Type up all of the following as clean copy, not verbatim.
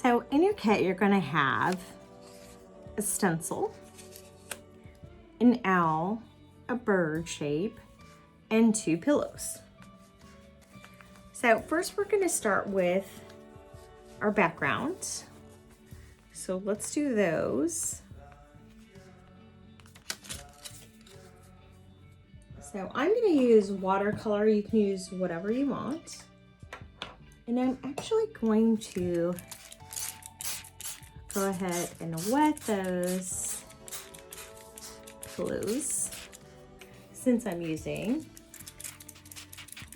So in your kit, you're gonna have a stencil, an owl, a bird shape, and 2 pillows. So first we're gonna start with our background. So let's do those. So I'm gonna use watercolor. You can use whatever you want. And I'm actually going to go ahead and wet those pillows since I'm using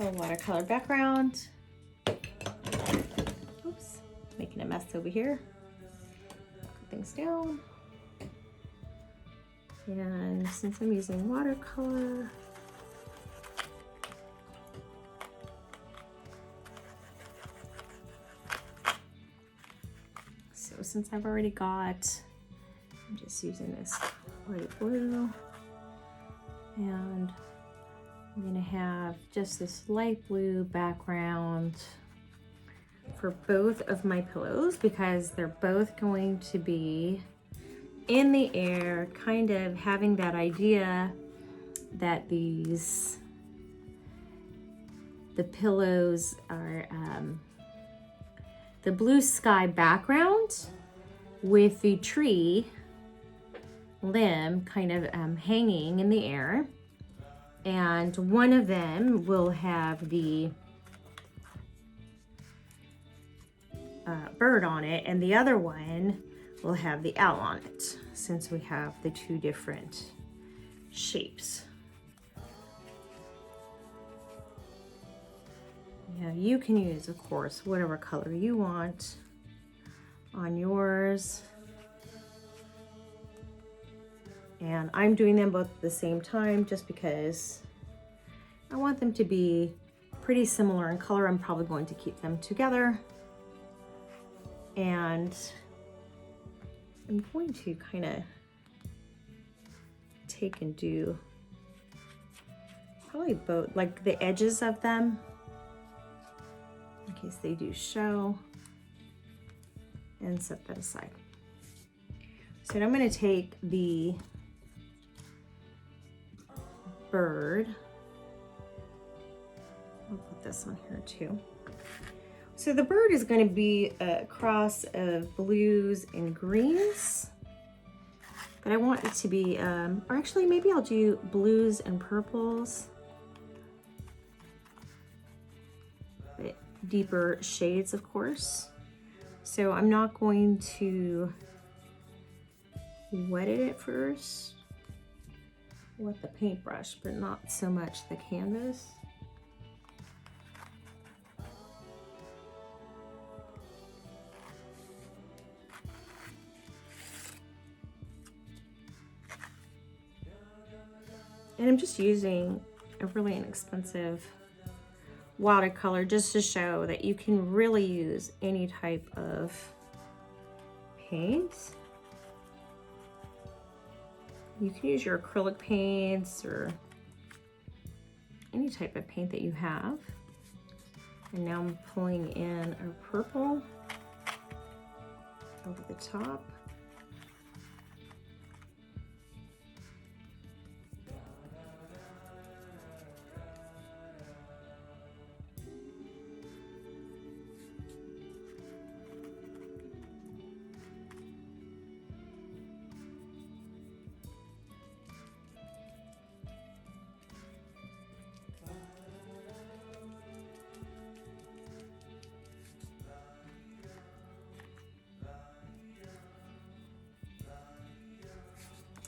a watercolor background. Oops, making a mess over here. Put things down. And since I'm using watercolor, so since I've already got, I'm just using this light blue, and I'm gonna have just this light blue background for both of my pillows because they're both going to be in the air, kind of having that idea that the pillows are the blue sky background with the tree limb kind of hanging in the air. And one of them will have the bird on it, and the other one will have the owl on it, since we have the 2 different shapes. Yeah, you can use, of course, whatever color you want on yours. And I'm doing them both at the same time just because I want them to be pretty similar in color. I'm probably going to keep them together. And I'm going to kind of take and do probably both, like the edges of them, in case they do show, and set that aside. So now I'm going to take the bird, I'll put this on here too. So the bird is going to be a cross of blues and greens, but I want it to be, or actually maybe I'll do blues and purples, but deeper shades, of course. So I'm not going to wet it at first with the paintbrush, but not so much the canvas. And I'm just using a really inexpensive watercolor just to show that you can really use any type of paint. You can use your acrylic paints or any type of paint that you have. And now I'm pulling in a purple over the top.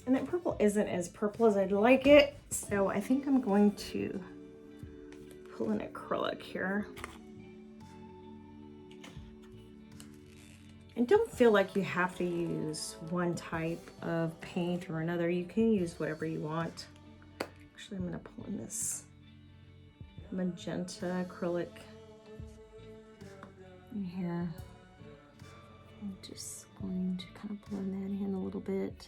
And that purple isn't as purple as I'd like it, so I think I'm going to pull an acrylic here. And don't feel like you have to use one type of paint or another. You can use whatever you want. Actually, I'm going to pull in this magenta acrylic in here. I'm just going to kind of blend that in a little bit.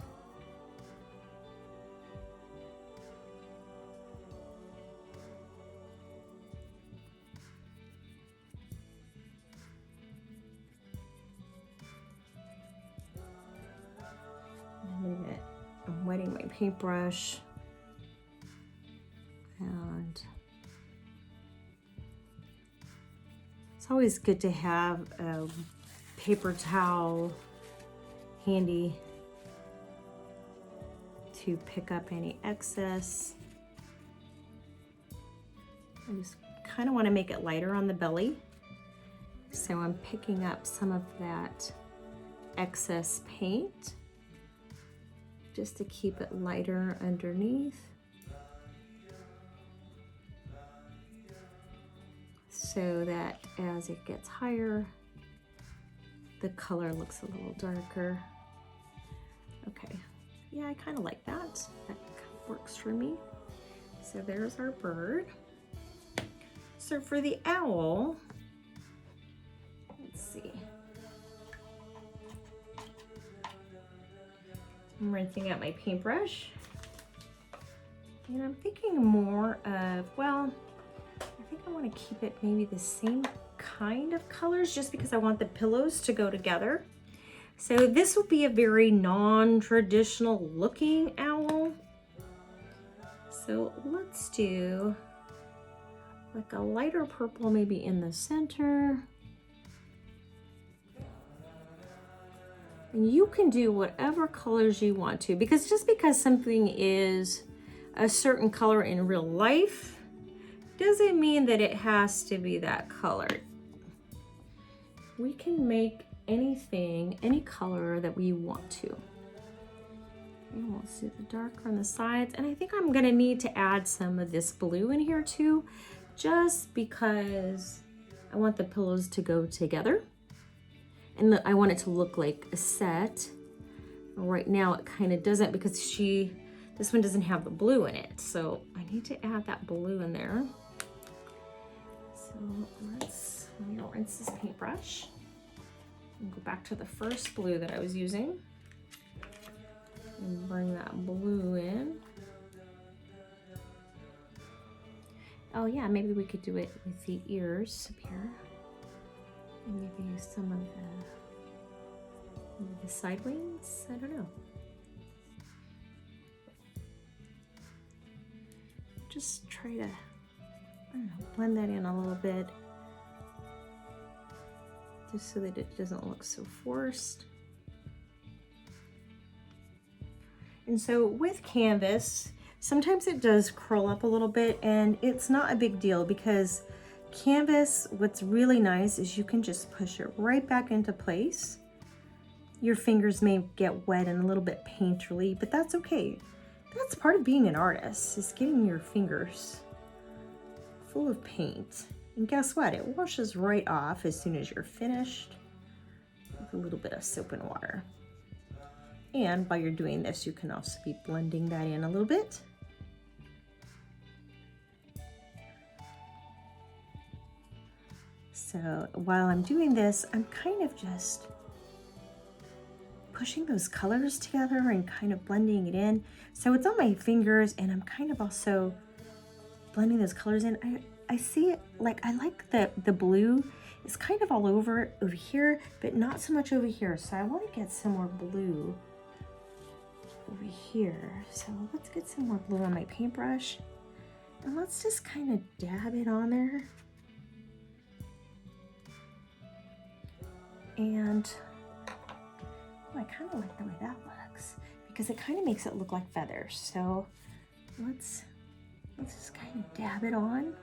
I'm wetting my paintbrush. And it's always good to have a paper towel handy to pick up any excess. I just kind of want to make it lighter on the belly. So I'm picking up some of that excess paint just to keep it lighter underneath. So that as it gets higher, the color looks a little darker. Okay, yeah, I kind of like that. That works for me. So there's our bird. So for the owl, let's see. I'm rinsing out my paintbrush. And I'm thinking more of, well, I think I want to keep it maybe the same kind of colors just because I want the pillows to go together. So this will be a very non-traditional looking owl. So let's do like a lighter purple maybe in the center. And you can do whatever colors you want to, because just because something is a certain color in real life doesn't mean that it has to be that color. We can make anything, any color that we want to. And we'll see the darker on the sides. And I think I'm gonna need to add some of this blue in here too, just because I want the pillows to go together. And I want it to look like a set. Right now it kind of doesn't because this one doesn't have the blue in it. So I need to add that blue in there. So let me rinse this paintbrush and go back to the first blue that I was using and bring that blue in. Oh yeah, maybe we could do it with the ears up here. And maybe use some of the side wings, I don't know. Just try to, I don't know, blend that in a little bit, just so that it doesn't look so forced. And so with canvas, sometimes it does curl up a little bit, and it's not a big deal because canvas, what's really nice is you can just push it right back into place. Your fingers may get wet and a little bit painterly, but that's okay. That's part of being an artist, is getting your fingers full of paint. And guess what? It washes right off as soon as you're finished with a little bit of soap and water. And while you're doing this, you can also be blending that in a little bit. So while I'm doing this, I'm kind of just pushing those colors together and kind of blending it in. So it's on my fingers, and I'm kind of also blending those colors in. I see it, like, I like the blue is kind of all over here, but not so much over here. So I want to get some more blue over here. So let's get some more blue on my paintbrush, and let's just kind of dab it on there. And oh, I kind of like the way that looks because it kind of makes it look like feathers. So let's just kind of dab it on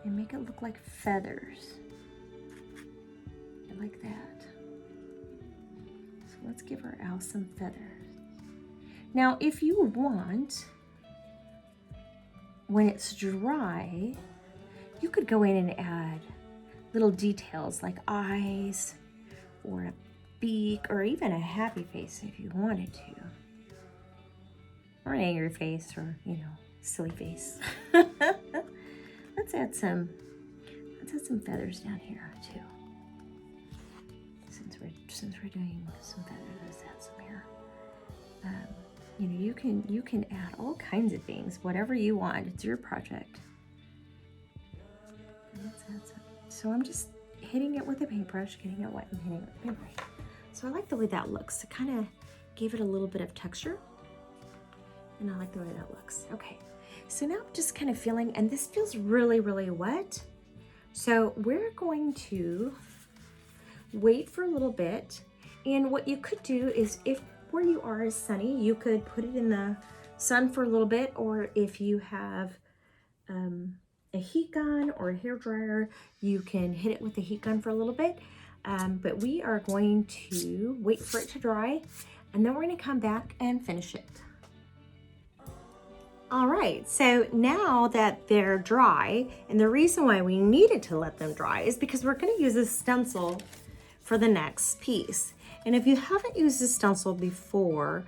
and make it look like feathers. I like that. So let's give our owl some feathers. Now, if you want, when it's dry, you could go in and add little details like eyes or a beak or even a happy face if you wanted to, or an angry face, or, you know, silly face. Let's add some feathers down here too. Since we're doing some feathers, let's add some here. You know, you can add all kinds of things, whatever you want. It's your project. Let's add some. So I'm just hitting it with a paintbrush, getting it wet and hitting it with a paintbrush. So I like the way that looks. It kind of gave it a little bit of texture. And I like the way that looks. Okay, so now I'm just kind of feeling, and this feels really, really wet. So we're going to wait for a little bit. And what you could do is, if where you are is sunny, you could put it in the sun for a little bit, or if you have a heat gun or a hair dryer, you can hit it with the heat gun for a little bit. But we are going to wait for it to dry, and then we're going to come back and finish it. All right, so now that they're dry, and the reason why we needed to let them dry is because we're going to use a stencil for the next piece. And if you haven't used a stencil before,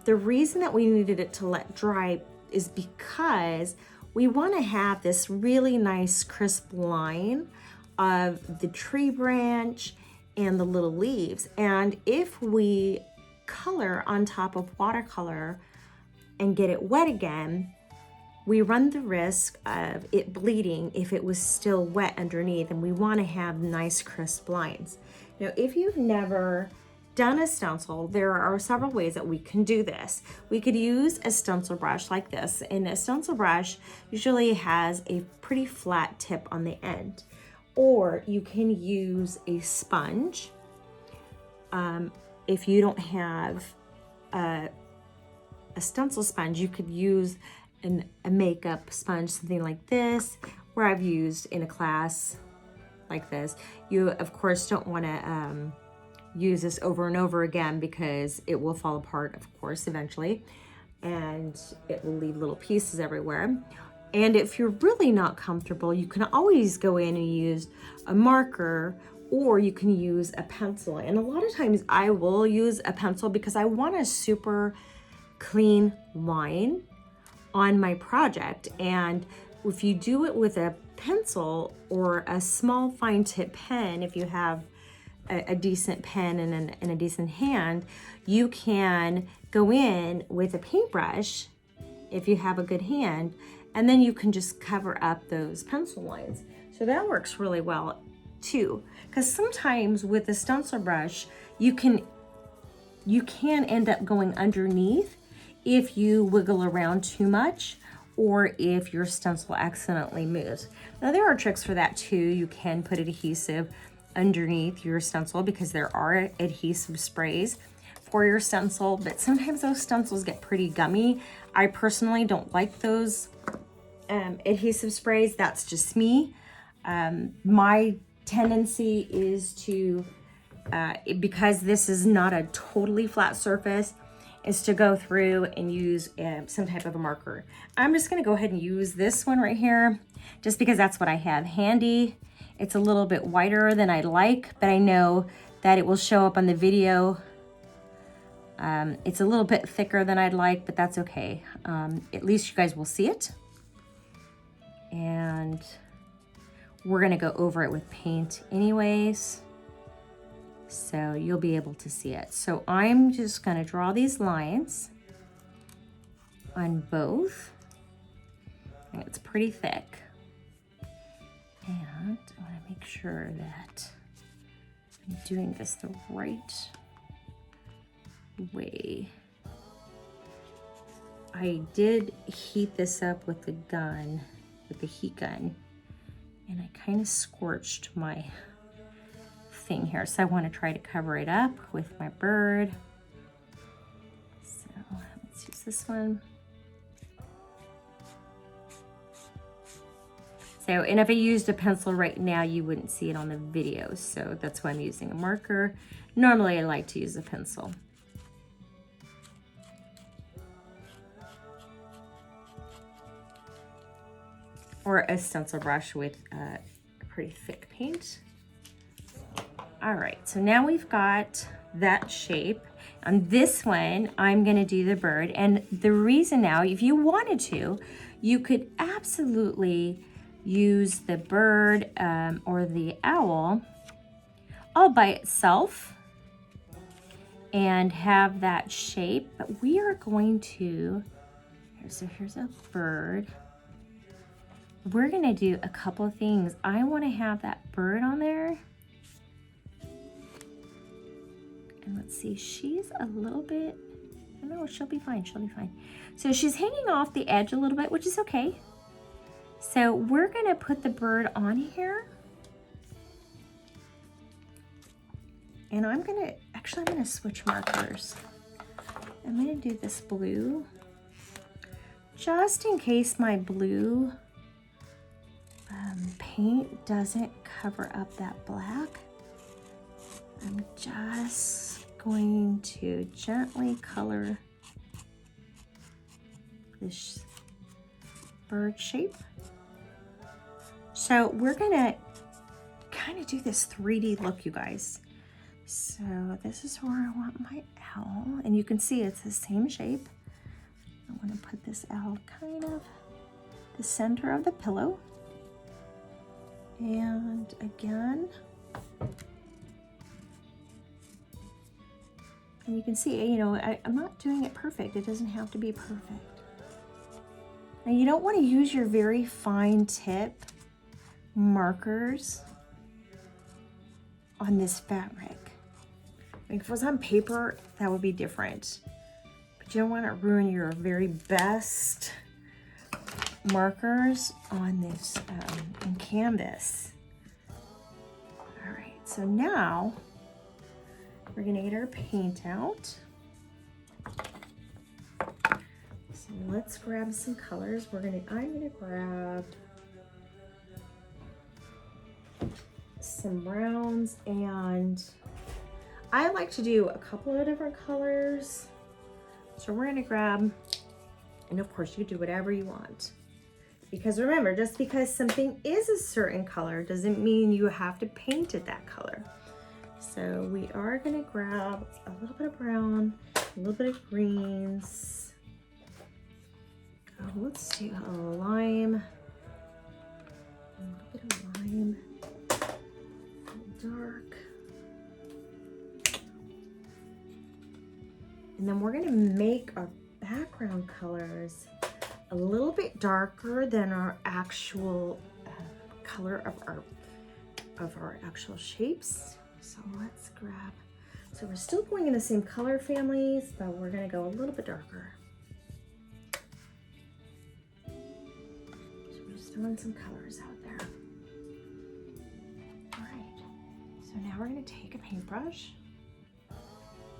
the reason that we needed it to let dry is because we want to have this really nice crisp line of the tree branch and the little leaves. And if we color on top of watercolor and get it wet again, we run the risk of it bleeding if it was still wet underneath, and we want to have nice crisp lines. Now, if you've never done a stencil, there are several ways that we can do this. We could use a stencil brush like this, and a stencil brush usually has a pretty flat tip on the end. Or you can use a sponge. If you don't have a stencil sponge, you could use a makeup sponge, something like this, where I've used in a class like this. You, of course, don't want to use this over and over again because it will fall apart, of course, eventually, and it will leave little pieces everywhere. And if you're really not comfortable, you can always go in and use a marker, or you can use a pencil. And a lot of times I will use a pencil because I want a super clean line on my project. And if you do it with a pencil or a small fine tip pen, if you have a decent pen and a decent hand, you can go in with a paintbrush if you have a good hand, and then you can just cover up those pencil lines. So that works really well too, because sometimes with a stencil brush, you can end up going underneath if you wiggle around too much, or if your stencil accidentally moves. Now there are tricks for that too. You can put adhesive underneath your stencil because there are adhesive sprays for your stencil, but sometimes those stencils get pretty gummy. I personally don't like those adhesive sprays. That's just me. My tendency is to, because this is not a totally flat surface, is to go through and use some type of a marker. I'm just gonna go ahead and use this one right here, just because that's what I have handy. It's a little bit whiter than I'd like, but I know that it will show up on the video. It's a little bit thicker than I'd like, but that's okay. At least you guys will see it. And we're gonna go over it with paint anyways, so you'll be able to see it. So I'm just gonna draw these lines on both, and it's pretty thick. And I wanna make sure that I'm doing this the right way. I did heat this up with the gun, with the heat gun, and I kind of scorched my thing here. So I want to try to cover it up with my bird. So let's use this one. So, and if I used a pencil right now, you wouldn't see it on the video. So that's why I'm using a marker. Normally I like to use a pencil. Or a stencil brush with a pretty thick paint. All right, so now we've got that shape. On this one, I'm gonna do the bird. And the reason now, if you wanted to, you could absolutely use the bird or the owl all by itself and have that shape. But we are going to, so here's a bird. We're gonna do a couple of things. I wanna have that bird on there. And let's see, she's a little bit, no, she'll be fine, she'll be fine. So she's hanging off the edge a little bit, which is okay. So we're gonna put the bird on here. And I'm gonna switch markers. I'm gonna do this blue, just in case my blue paint doesn't cover up that black. I'm just going to gently color this bird shape. So we're gonna kind of do this 3D look, you guys. So this is where I want my owl, and you can see it's the same shape. I'm gonna put this owl kind of the center of the pillow. And again, and you can see, you know, I'm not doing it perfect. It doesn't have to be perfect. Now you don't want to use your very fine tip markers on this fabric. I mean, if it was on paper, that would be different. But you don't want to ruin your very best markers on this in canvas. All right, so now we're gonna get our paint out. So let's grab some colors. I'm gonna grab some browns, and I like to do a couple of different colors. So we're gonna grab, and of course you do whatever you want. Because remember, just because something is a certain color doesn't mean you have to paint it that color. So we are gonna grab a little bit of brown, a little bit of greens. Oh, let's do a lime, a little bit of lime, dark. And then we're gonna make our background colors a little bit darker than our actual color of our actual shapes. So let's grab, so we're still going in the same color families, but we're gonna go a little bit darker. So we're just throwing some colors out there. All right, so now we're gonna take a paintbrush,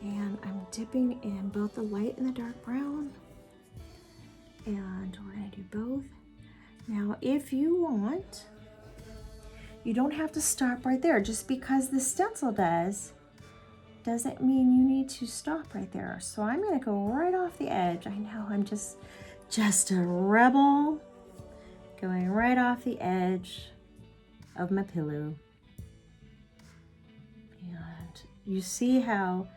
and I'm dipping in both the light and the dark brown. And we're gonna do both. Now, if you want, you don't have to stop right there. Just because the stencil doesn't mean you need to stop right there. So I'm gonna go right off the edge. I know I'm just a rebel, going right off the edge of my pillow. And you see how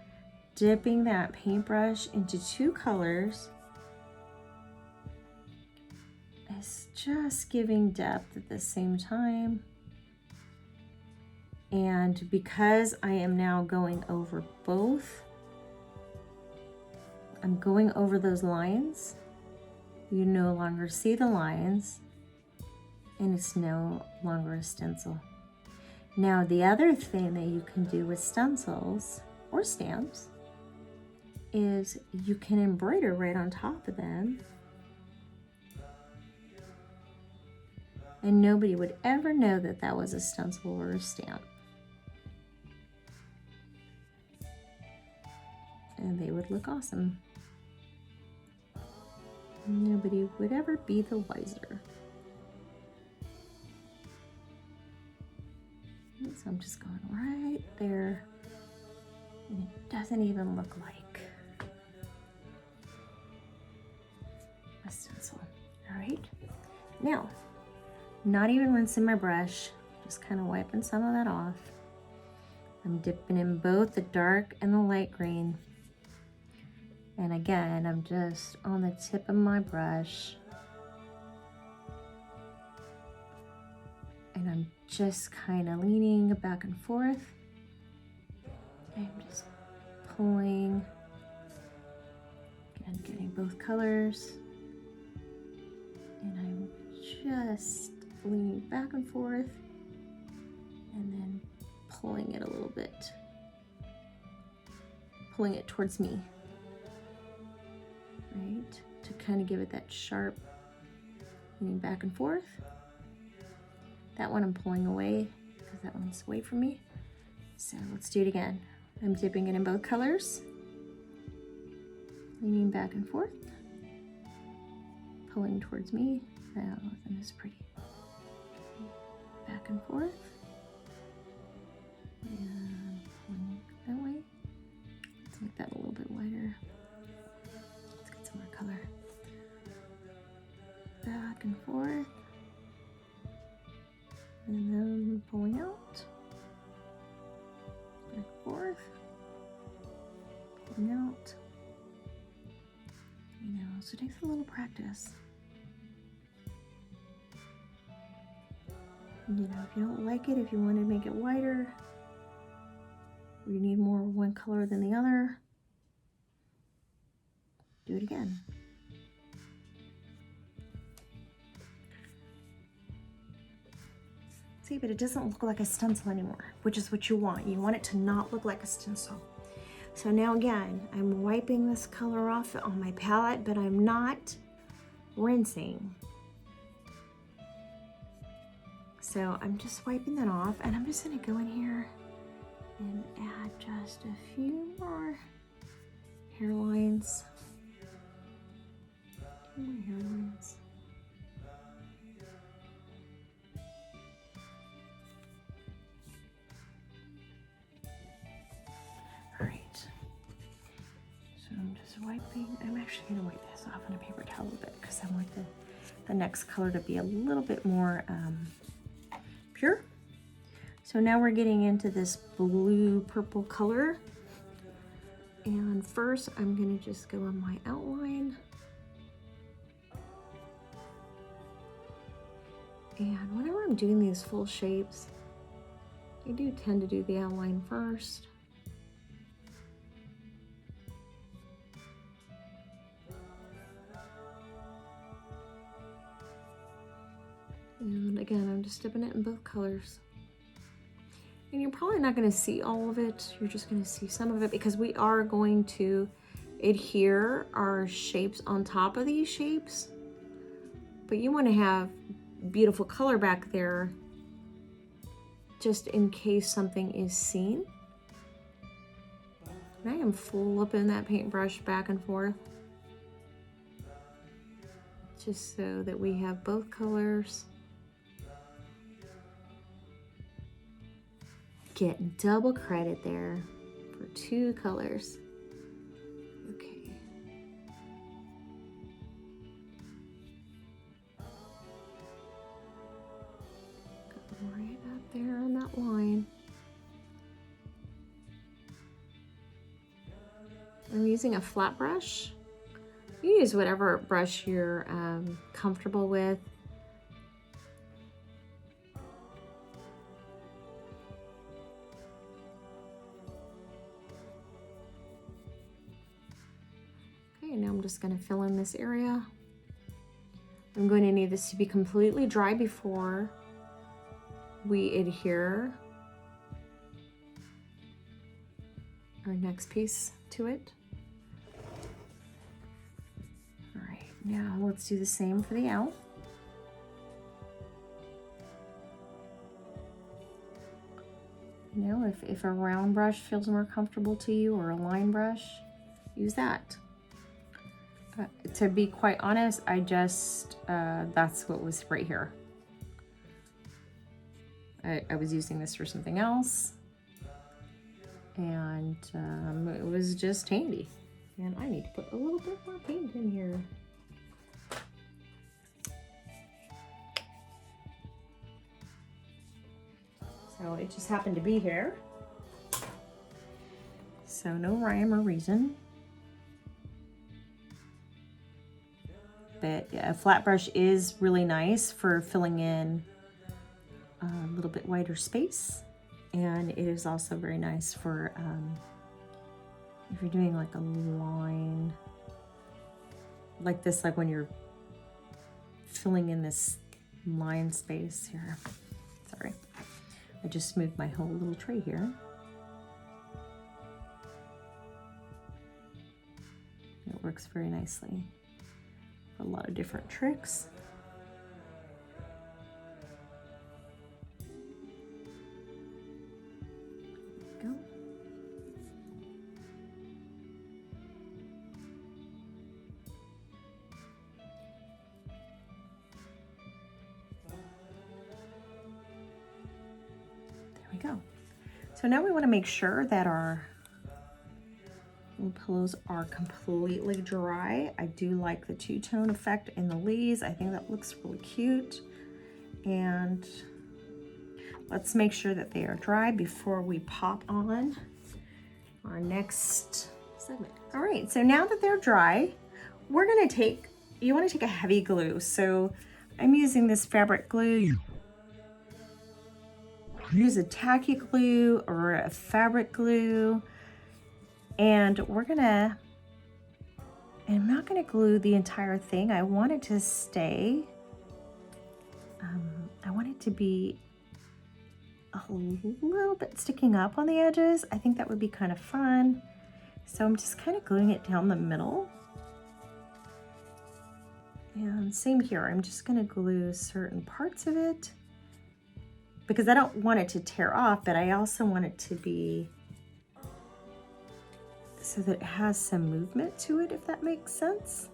dipping that paintbrush into two colors is just giving depth at the same time. And because I am now going over both, I'm going over those lines. You no longer see the lines, and it's no longer a stencil. Now, the other thing that you can do with stencils or stamps is you can embroider right on top of them. And nobody would ever know that that was a stencil or a stamp. And they would look awesome. Nobody would ever be the wiser. So I'm just going right there. And it doesn't even look like a stencil. All right. Now, not even rinsing my brush, just kind of wiping some of that off. I'm dipping in both the dark and the light green. And again, I'm just on the tip of my brush. And I'm just kind of leaning back and forth. I'm just pulling, again, getting both colors. And I'm just leaning back and forth and then pulling it a little bit. pulling it towards me, right? To kind of give it that sharp, leaning back and forth. That one I'm pulling away because that one's away from me. So let's do it again. I'm dipping it in both colors, leaning back and forth, pulling towards me. Now, isn't this pretty? Back and forth, and pulling that way. Let's make that a little bit wider. Let's get some more color. Back and forth, and then pulling out. Back and forth, pulling out. You know, so it takes a little practice. You know, if you don't like it, if you want to make it wider, or you need more one color than the other, do it again. See, but it doesn't look like a stencil anymore, which is what you want. You want it to not look like a stencil. So now again, I'm wiping this color off on my palette, but I'm not rinsing. So I'm just wiping that off, and I'm just gonna go in here and add just a few more hairlines. Two more hairlines. All right. So I'm just wiping. I'm actually gonna wipe this off on a paper towel a little bit because I want the next color to be a little bit more pure. So now we're getting into this blue purple color, and first I'm going to just go on my outline, and whenever I'm doing these full shapes, I do tend to do the outline first. And again, I'm just dipping it in both colors. And you're probably not going to see all of it. You're just going to see some of it because we are going to adhere our shapes on top of these shapes. But you want to have beautiful color back there just in case something is seen. And I am flipping that paintbrush back and forth just so that we have both colors. Getting double credit there for two colors. Okay. Go right up there on that line. I'm using a flat brush. You use whatever brush you're comfortable with. Okay, now I'm just going to fill in this area. I'm going to need this to be completely dry before we adhere our next piece to it. All right, now let's do the same for the owl. You know, if a round brush feels more comfortable to you or a line brush, use that. To be quite honest, I just, that's what was right here. I was using this for something else, and it was just handy. And I need to put a little bit more paint in here. So it just happened to be here. So no rhyme or reason. But yeah, a flat brush is really nice for filling in a little bit wider space, and it is also very nice for if you're doing like a line like this, like when you're filling in this line space here. Sorry, I just moved my whole little tray here. works very nicely for a lot of different tricks. Go. There we go. So now we want to make sure that our little pillows are completely dry. I do like the two-tone effect in the leaves. I think that looks really cute. And let's make sure that they are dry before we pop on our next segment. All right, so now that they're dry, we're gonna take, you wanna take a heavy glue. So I'm using this fabric glue. Use a tacky glue or a fabric glue. And I'm not gonna glue the entire thing. I want it to stay, I want it to be a little bit sticking up on the edges. I think that would be kind of fun. So I'm just kind of gluing it down the middle. And same here, I'm just gonna glue certain parts of it because I don't want it to tear off, but I also want it to be so that it has some movement to it, if that makes sense.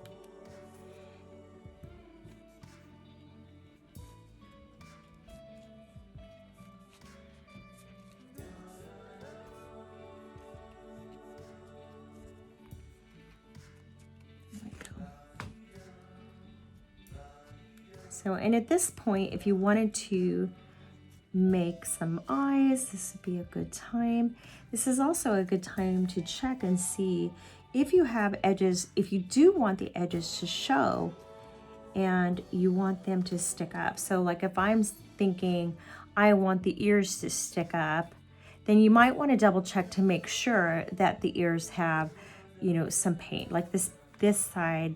So, and at this point, if you wanted to make some eyes, this would be a good time. This is also a good time to check and see if you have edges, if you do want the edges to show and you want them to stick up. So like if I'm thinking I want the ears to stick up, then you might want to double check to make sure that the ears have, you know, some paint. Like this side,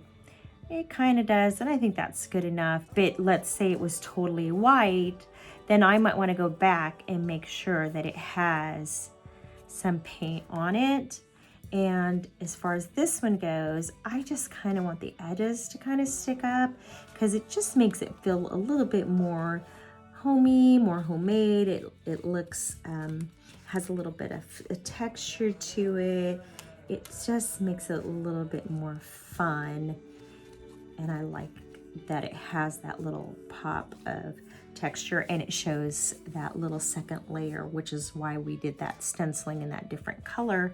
it kind of does, and I think that's good enough. But let's say it was totally white, then I might want to go back and make sure that it has some paint on it. And as far as this one goes, I just kind of want the edges to kind of stick up because it just makes it feel a little bit more homey, more homemade. It looks, has a little bit of a texture to it. It just makes it a little bit more fun. And I like that it has that little pop of texture and it shows that little second layer, which is why we did that stenciling in that different color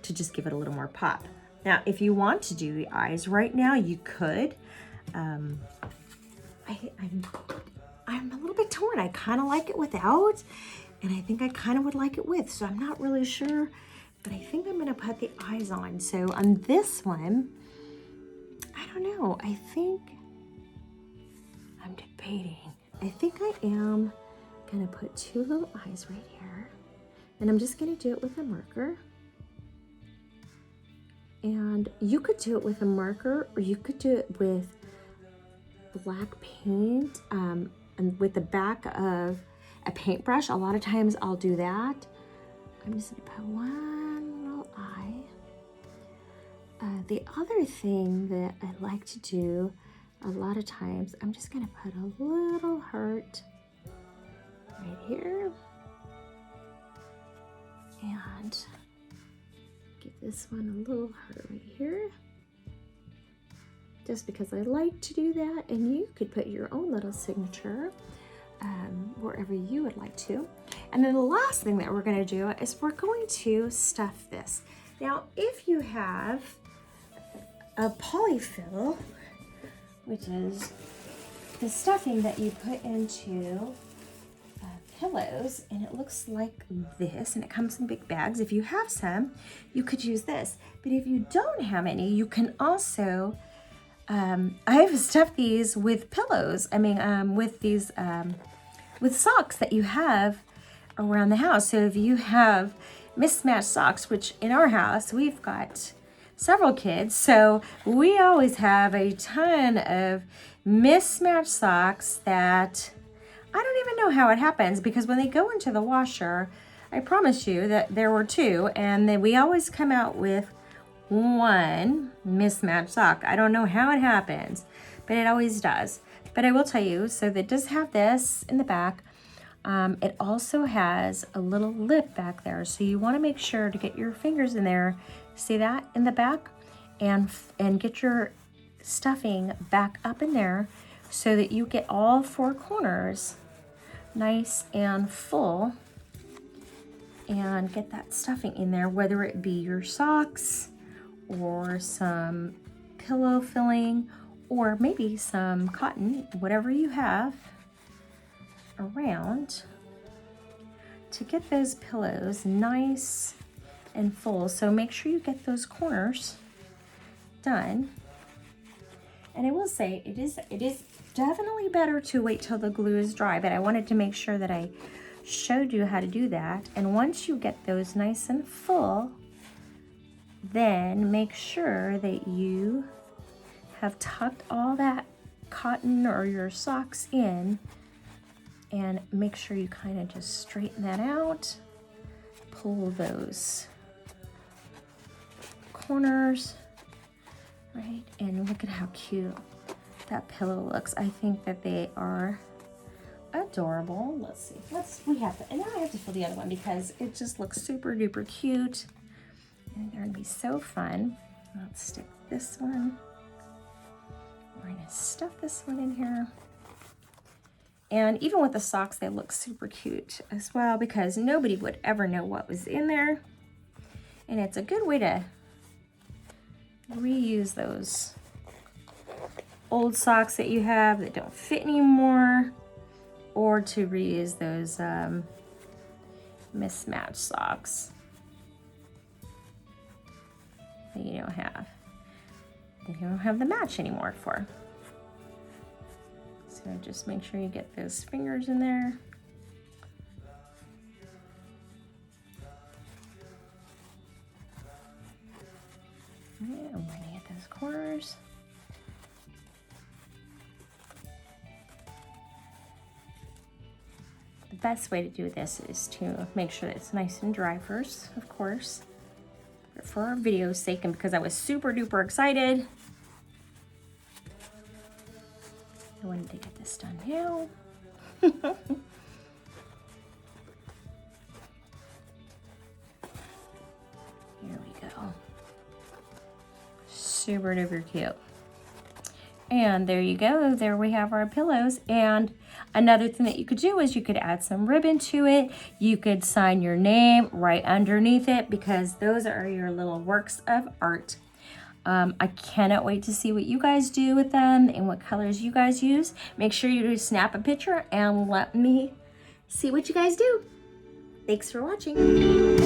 to just give it a little more pop. Now, if you want to do the eyes right now, you could. I'm a little bit torn. I kind of like it without, and I think I kind of would like it with, so I'm not really sure, but I think I'm gonna put the eyes on. So on this one, I don't know, I think I'm debating. I think I am gonna put two little eyes right here, and I'm just gonna do it with a marker. And you could do it with a marker, or you could do it with black paint and with the back of a paintbrush. A lot of times I'll do that. I'm just gonna put one little eye. The other thing that I like to do a lot of times, I'm just gonna put a little heart right here. And give this one a little heart right here. Just because I like to do that, and you could put your own little signature wherever you would like to. And then the last thing that we're gonna do is we're going to stuff this. Now, if you have a polyfill, which is the stuffing that you put into pillows, and it looks like this, and it comes in big bags. If you have some, you could use this. But if you don't have any, you can also, I've stuffed these with pillows. I mean, with these, with socks that you have around the house. So if you have mismatched socks, which in our house, we've got several kids, so we always have a ton of mismatched socks that I don't even know how it happens, because when they go into the washer, I promise you that there were two, and then we always come out with one mismatched sock. I don't know how it happens, but it always does. But I will tell you, so that does have this in the back. It also has a little lip back there. So you want to make sure to get your fingers in there. See that in the back? And get your stuffing back up in there so that you get all four corners nice and full, and get that stuffing in there, whether it be your socks or some pillow filling or maybe some cotton, whatever you have around, to get those pillows nice and full. So make sure you get those corners done. And I will say it is definitely better to wait till the glue is dry, but I wanted to make sure that I showed you how to do that. And once you get those nice and full, then make sure that you have tucked all that cotton or your socks in, and make sure you kind of just straighten that out, pull those corners, right? And look at how cute that pillow looks. I think that they are adorable. Let's see. We have to, and now I have to fill the other one because it just looks super duper cute. And they're gonna be so fun. Let's stick this one. We're gonna stuff this one in here. And even with the socks, they look super cute as well because nobody would ever know what was in there. And it's a good way to reuse those old socks that you have that don't fit anymore, or to reuse those mismatched socks that you don't have, that you don't have the match anymore for. So just make sure you get those fingers in there. Yeah, I'm gonna get those corners. The best way to do this is to make sure that it's nice and dry first, of course, for our video's sake, and because I was super duper excited. I wanted to get this done now. Here we go. Super duper cute. And there you go. There we have our pillows. And another thing that you could do is you could add some ribbon to it. You could sign your name right underneath it, because those are your little works of art. I cannot wait to see what you guys do with them and what colors you guys use. Make sure you snap a picture and let me see what you guys do. Thanks for watching.